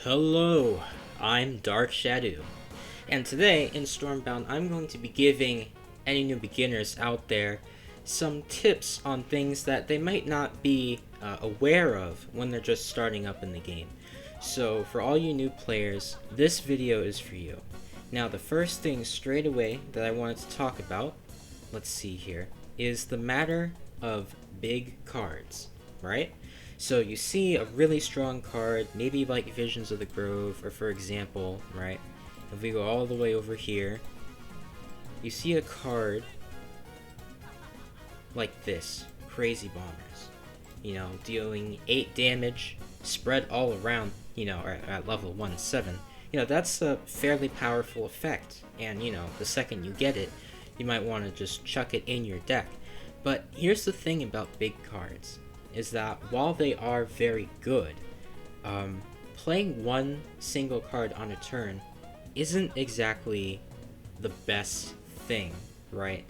Hello, I'm Dark Shadow, and today in Stormbound I'm going to be giving any new beginners out there some tips on things that they might not be aware of when they're just starting up in the game. So for all you new players, this video is for you. Now the first thing straight away that I wanted to talk about, let's see here, is the matter of big cards, right? So you see a really strong card, maybe like Visions of the Grove, or for example, right, if we go all the way over here, you see a card like this, Crazy Bombers, dealing 8 damage, spread all around, or at level 1-7, that's a fairly powerful effect, and, the second you get it, you might want to just chuck it in your deck. But here's the thing about big cards, is that while they are very good, playing one single card on a turn isn't exactly the best thing, right?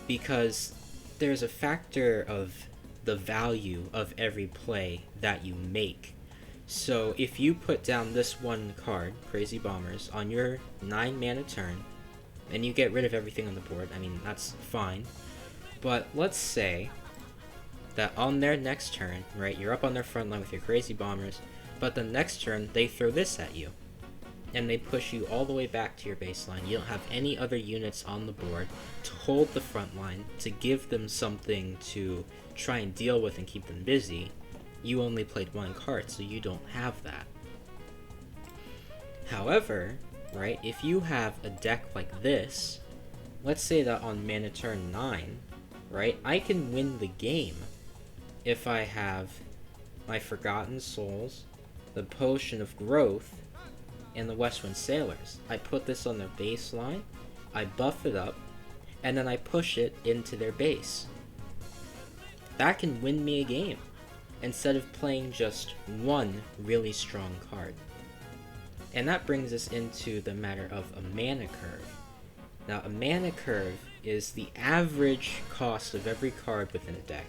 Because there's a factor of the value of every play that you make. So if you put down this one card, Crazy Bombers, on your 9 mana turn, and you get rid of everything on the board, I mean, that's fine. But let's say that on their next turn, right, you're up on their front line with your Crazy Bombers, but the next turn they throw this at you, and they push you all the way back to your baseline. You don't have any other units on the board to hold the front line, to give them something to try and deal with and keep them busy. You only played one card, so you don't have that. However, right, if you have a deck like this, let's say that on mana turn 9, right, I can win the game if I have my Forgotten Souls, the Potion of Growth, and the Westwind Sailors. I put this on their baseline, I buff it up, and then I push it into their base. That can win me a game, instead of playing just one really strong card. And that brings us into the matter of a mana curve. Now, a mana curve is the average cost of every card within a deck.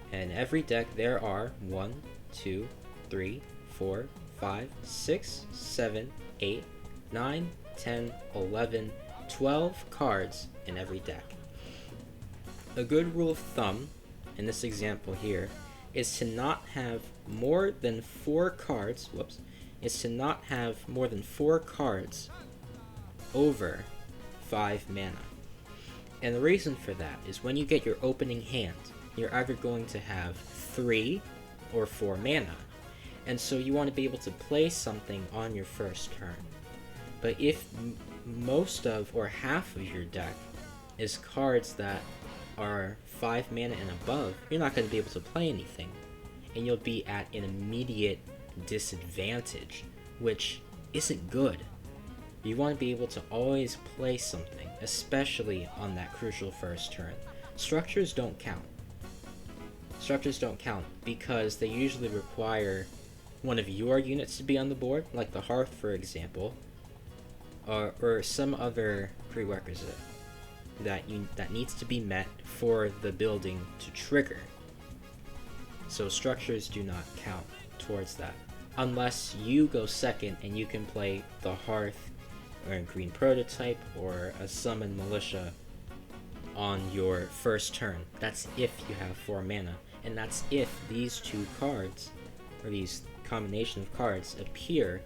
And in every deck there are 1, 2, 3, 4, 5, 6, 7, 8, 9, 10, 11, 12 cards in every deck. A good rule of thumb in this example here is to not have more than 4 cards, over 5 mana. And the reason for that is when you get your opening hand, you're either going to have 3 or 4 mana. And so you want to be able to play something on your first turn. But if most of or half of your deck is cards that are 5 mana and above, you're not going to be able to play anything. And you'll be at an immediate disadvantage, which isn't good. You want to be able to always play something, especially on that crucial first turn. Structures don't count. Structures don't count because they usually require one of your units to be on the board, like the Hearth for example, or some other prerequisite that needs to be met for the building to trigger. So structures do not count towards that, unless you go second and you can play the Hearth or a green prototype or a summon militia on your first turn. That's if you have 4 mana, and that's if these 2 cards, or these combination of cards, appear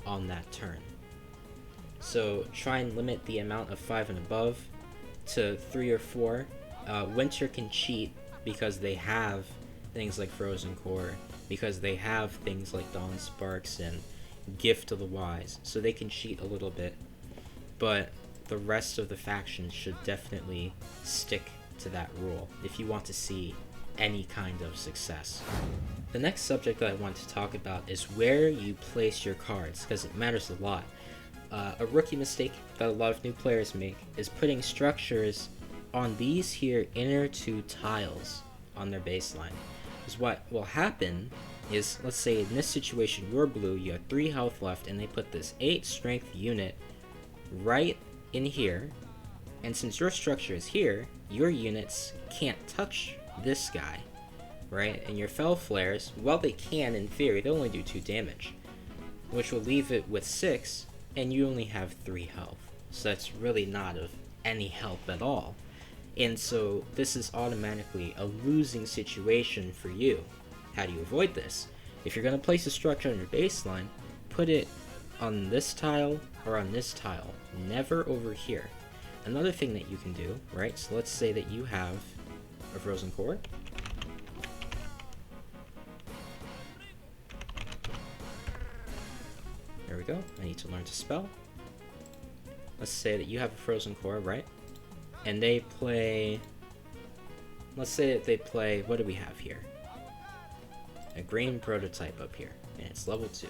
on that turn. So try and limit the amount of 5 and above to 3 or 4. Winter can cheat because they have things like Frozen Core, because they have things like Dawn Sparks and Gift of the Wise, so they can cheat a little bit, but the rest of the factions should definitely stick to that rule if you want to see any kind of success. The next subject that I want to talk about is where you place your cards, because it matters a lot. A rookie mistake that a lot of new players make is putting structures on these here inner 2 tiles on their baseline. Because what will happen is, let's say in this situation you're blue, you have 3 health left, and they put this 8 strength unit right in here, and since your structure is here, your units can't touch this guy, right? And your Fell Flares, while they can in theory, they only do 2 damage. which will leave it with 6, and you only have 3 health. So that's really not of any help at all. And so this is automatically a losing situation for you. How do you avoid this? If you're going to place a structure on your baseline, put it on this tile or on this tile, never over here. Another thing that you can do, right, so let's say that you have a frozen core. There we go. I need to learn to spell. Let's say that you have a frozen core, right? And they play... Let's say that they play... What do we have here? A green prototype up here. And it's level 2.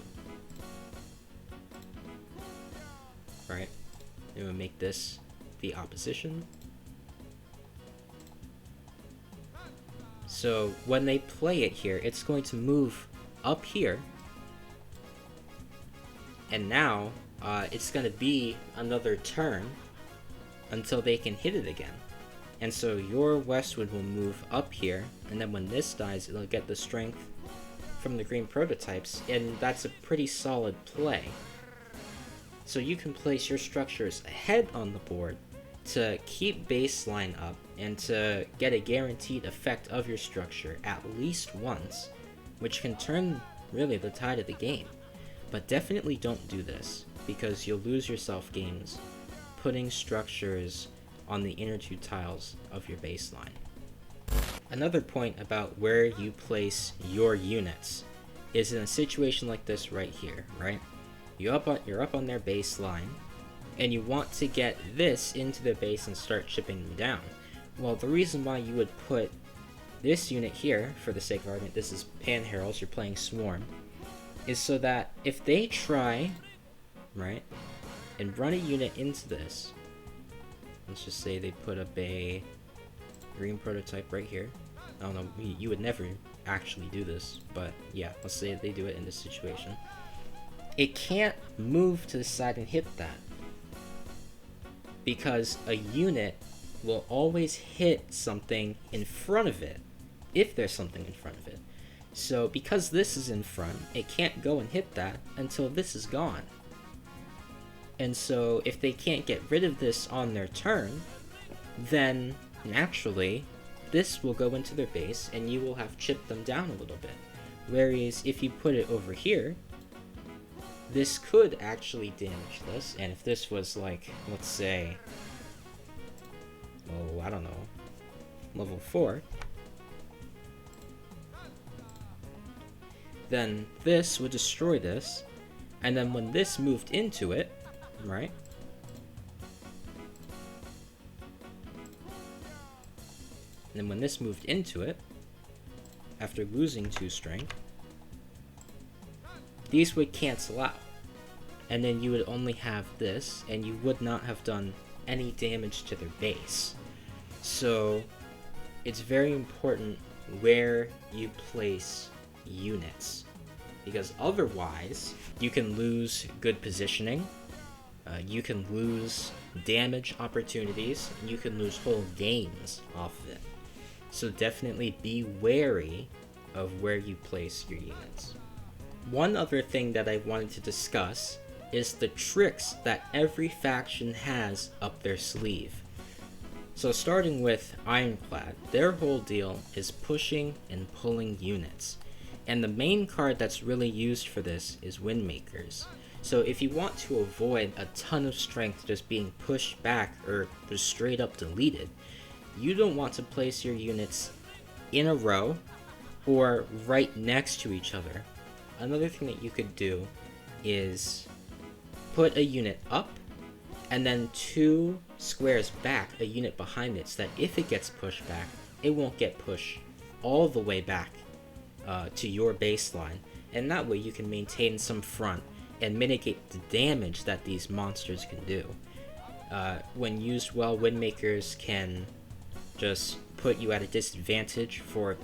Right? And we'll make this the opposition. So when they play it here, it's going to move up here. And now, it's going to be another turn until they can hit it again. And so your Westwood will move up here, and then when this dies, it'll get the strength from the green prototypes, and that's a pretty solid play. So you can place your structures ahead on the board to keep baseline up and to get a guaranteed effect of your structure at least once, which can turn really the tide of the game. But definitely don't do this, because you'll lose yourself games putting structures on the inner 2 tiles of your baseline. Another point about where you place your units is in a situation like this right here, right? You're up on their baseline, and you want to get this into their base and start chipping them down. Well, the reason why you would put this unit here, for the sake of argument, this is Pan Heralds, you're playing Swarm, is so that if they try, right, and run a unit into this, let's just say they put up a green prototype right here. I don't know, you would never actually do this, but yeah, let's say they do it in this situation. It can't move to the side and hit that, because a unit will always hit something in front of it, if there's something in front of it. So because this is in front, it can't go and hit that until this is gone. And so if they can't get rid of this on their turn, then naturally this will go into their base and you will have chipped them down a little bit. Whereas if you put it over here, this could actually damage this, and if this was like, let's say, oh, I don't know, level 4, then this would destroy this, and then when this moved into it, right, and then when this moved into it, after losing 2 strength, these would cancel out, and then you would only have this, and you would not have done any damage to their base. So it's very important where you place units, because otherwise you can lose good positioning, you can lose damage opportunities, and you can lose whole games off of it. So definitely be wary of where you place your units. One other thing that I wanted to discuss is the tricks that every faction has up their sleeve. So starting with Ironclad, their whole deal is pushing and pulling units. And the main card that's really used for this is Windmakers. So if you want to avoid a ton of strength just being pushed back or just straight up deleted, you don't want to place your units in a row or right next to each other. Another thing that you could do is put a unit up and then 2 squares back, a unit behind it, so that if it gets pushed back, it won't get pushed all the way back to your baseline, and that way you can maintain some front and mitigate the damage that these monsters can do. When used well, Windmakers can just put you at a disadvantage for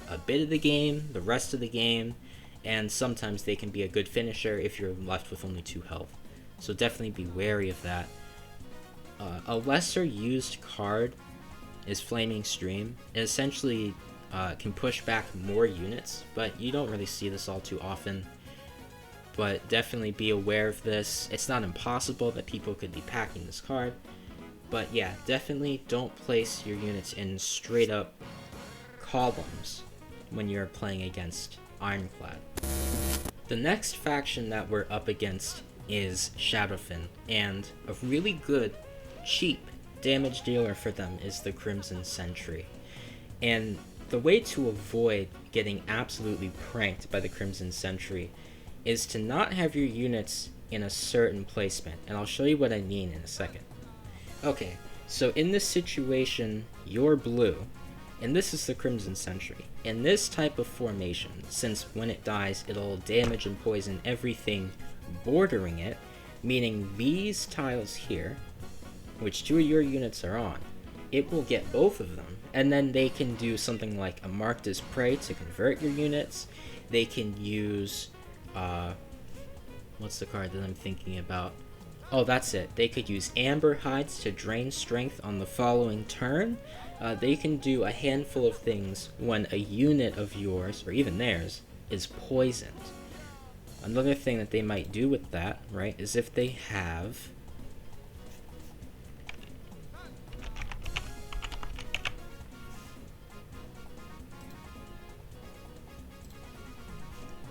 a bit of the game, the rest of the game, and sometimes they can be a good finisher if you're left with only 2 health. So definitely be wary of that. A lesser used card is Flaming Stream. It essentially can push back more units, but you don't really see this all too often. but definitely be aware of this. It's not impossible that people could be packing this card, but yeah, definitely don't place your units in straight up columns when you're playing against Ironclad. The next faction that we're up against is Shadowfin, and a really good, cheap damage dealer for them is the Crimson Sentry. And the way to avoid getting absolutely pranked by the Crimson Sentry is to not have your units in a certain placement, and I'll show you what I mean in a second. Okay, so in this situation, you're blue, and this is the Crimson Sentry. In this type of formation, since when it dies, it'll damage and poison everything bordering it, meaning these tiles here, which 2 of your units are on, it will get both of them, and then they can do something like a Marked as Prey to convert your units. They can use, what's the card that I'm thinking about? Oh, that's it. They could use Amber Hides to drain strength on the following turn. They can do a handful of things when a unit of yours, or even theirs, is poisoned. Another thing that they might do with that, right, is if they have...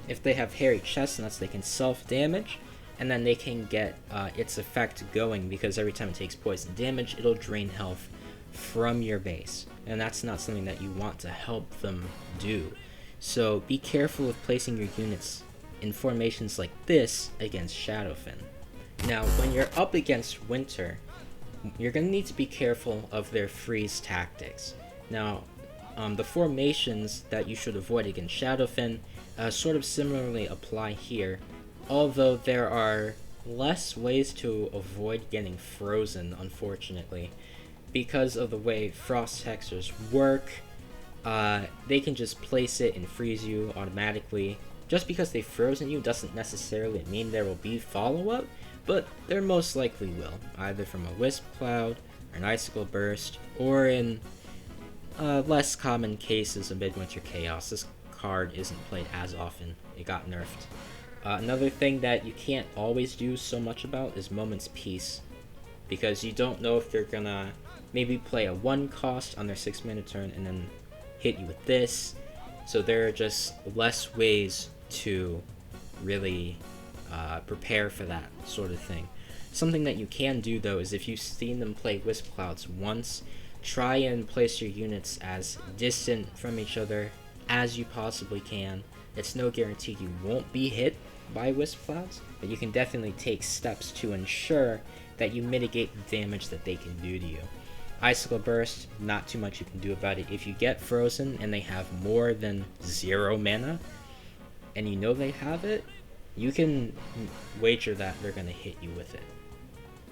If they have Hairy Chestnuts, they can self-damage, and then they can get its effect going, because every time it takes poison damage, it'll drain health from your base. And that's not something that you want to help them do. So be careful of placing your units in formations like this against Shadowfin. Now, when you're up against Winter, you're going to need to be careful of their freeze tactics. Now, the formations that you should avoid against Shadowfin sort of similarly apply here, although there are less ways to avoid getting frozen, unfortunately. Because of the way Frost Hexers work, they can just place it and freeze you automatically. Just because they've frozen you doesn't necessarily mean there will be follow-up, but there most likely will, either from a Wisp Cloud, or an Icicle Burst, or in less common cases of Midwinter Chaos. This card isn't played as often. It got nerfed. Another thing that you can't always do so much about is Moment's Peace, because you don't know if they're gonna maybe play a 1 cost on their 6-mana turn and then hit you with this. So there are just less ways to really prepare for that sort of thing. Something that you can do though is if you've seen them play Wisp Clouds once, try and place your units as distant from each other as you possibly can. It's no guarantee you won't be hit by Wisp Clouds, but you can definitely take steps to ensure that you mitigate the damage that they can do to you. Icicle Burst, not too much you can do about it. If you get frozen and they have more than 0 mana, and you know they have it, you can wager that they're going to hit you with it.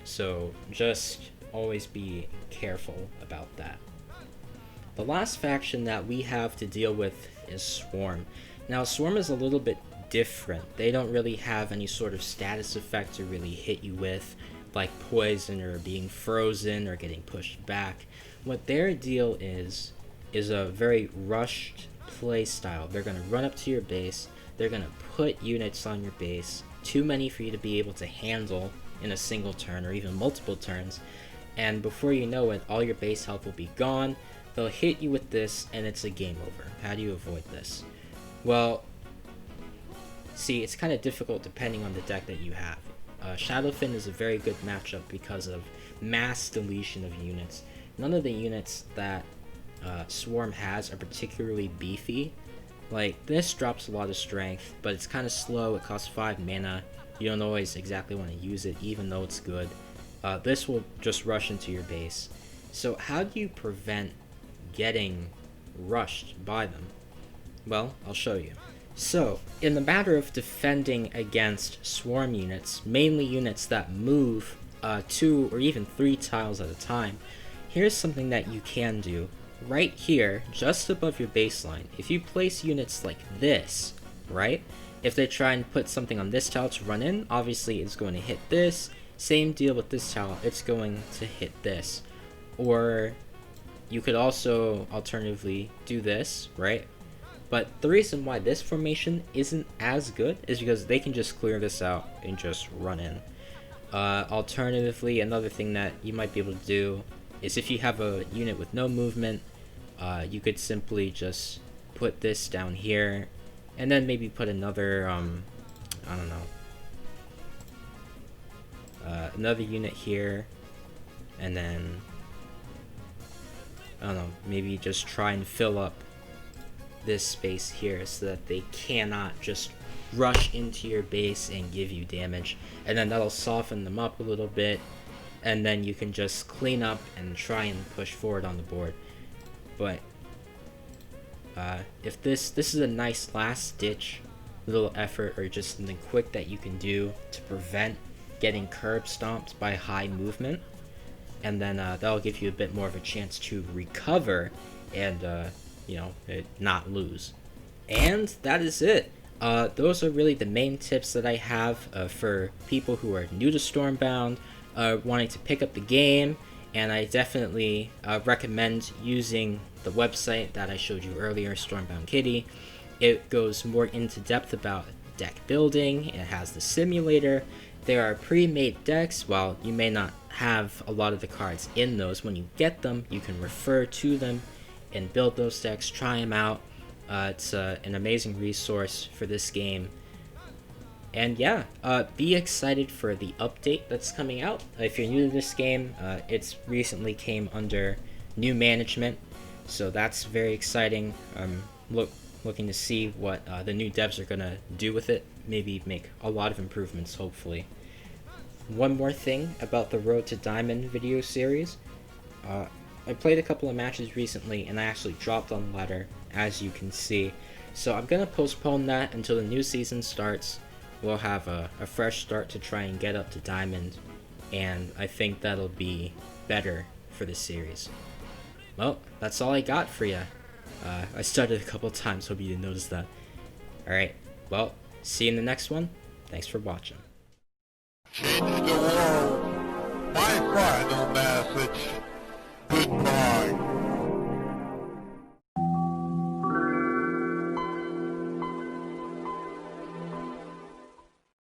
So just always be careful about that. The last faction that we have to deal with is Swarm. Now Swarm is a little bit different. They don't really have any sort of status effect to really hit you with, like poison or being frozen or getting pushed back. What their deal is a very rushed play style. They're going to run up to your base, they're going to put units on your base, too many for you to be able to handle in a single turn or even multiple turns, and before you know it, all your base health will be gone. They'll hit you with this and it's a game over. How do you avoid this? Well, see, it's kind of difficult depending on the deck that you have. Shadowfin is a very good matchup because of mass deletion of units. None of the units that Swarm has are particularly beefy. Like, this drops a lot of strength, but it's kind of slow. It costs 5 mana. You don't always exactly want to use it, even though it's good. This will just rush into your base. So how do you prevent getting rushed by them? Well, I'll show you. So, in the matter of defending against Swarm units, mainly units that move 2 or even 3 tiles at a time, here's something that you can do. Right here, just above your baseline, if you place units like this, right? If they try and put something on this tile to run in, obviously it's going to hit this. Same deal with this tile, it's going to hit this. Or you could also alternatively do this, right? But the reason why this formation isn't as good is because they can just clear this out and just run in. Alternatively, another thing that you might be able to do is if you have a unit with no movement, you could simply just put this down here, and then maybe put another, I don't know, another unit here, and then, I don't know, maybe just try and fill up this space here so that they cannot just rush into your base and give you damage, and then that'll soften them up a little bit, and then you can just clean up and try and push forward on the board. But if this is a nice last ditch little effort, or just something quick that you can do to prevent getting curb stomped by high movement, and then that'll give you a bit more of a chance to recover and you know, not lose. And that is it. Those are really the main tips that I have for people who are new to Stormbound, wanting to pick up the game, and I definitely recommend using the website that I showed you earlier, Stormbound Kitty. It goes more into depth about deck building. It has the simulator. There are pre-made decks. While you may not have a lot of the cards in those, when you get them, you can refer to them and build those decks, try them out. It's an amazing resource for this game. And yeah, be excited for the update that's coming out. If you're new to this game, it's recently came under new management, so that's very exciting. Looking to see what the new devs are gonna do with it. Maybe make a lot of improvements, hopefully. One more thing about the Road to Diamond video series. I played a couple of matches recently, and I actually dropped on the ladder, as you can see. So I'm gonna postpone that until the new season starts. We'll have a fresh start to try and get up to Diamond, and I think that'll be better for the series. Well, that's all I got for you. I started a couple times, hope you didn't notice that. Alright, well, see you in the next one. Thanks for watching. Change the world. My final message. Goodbye.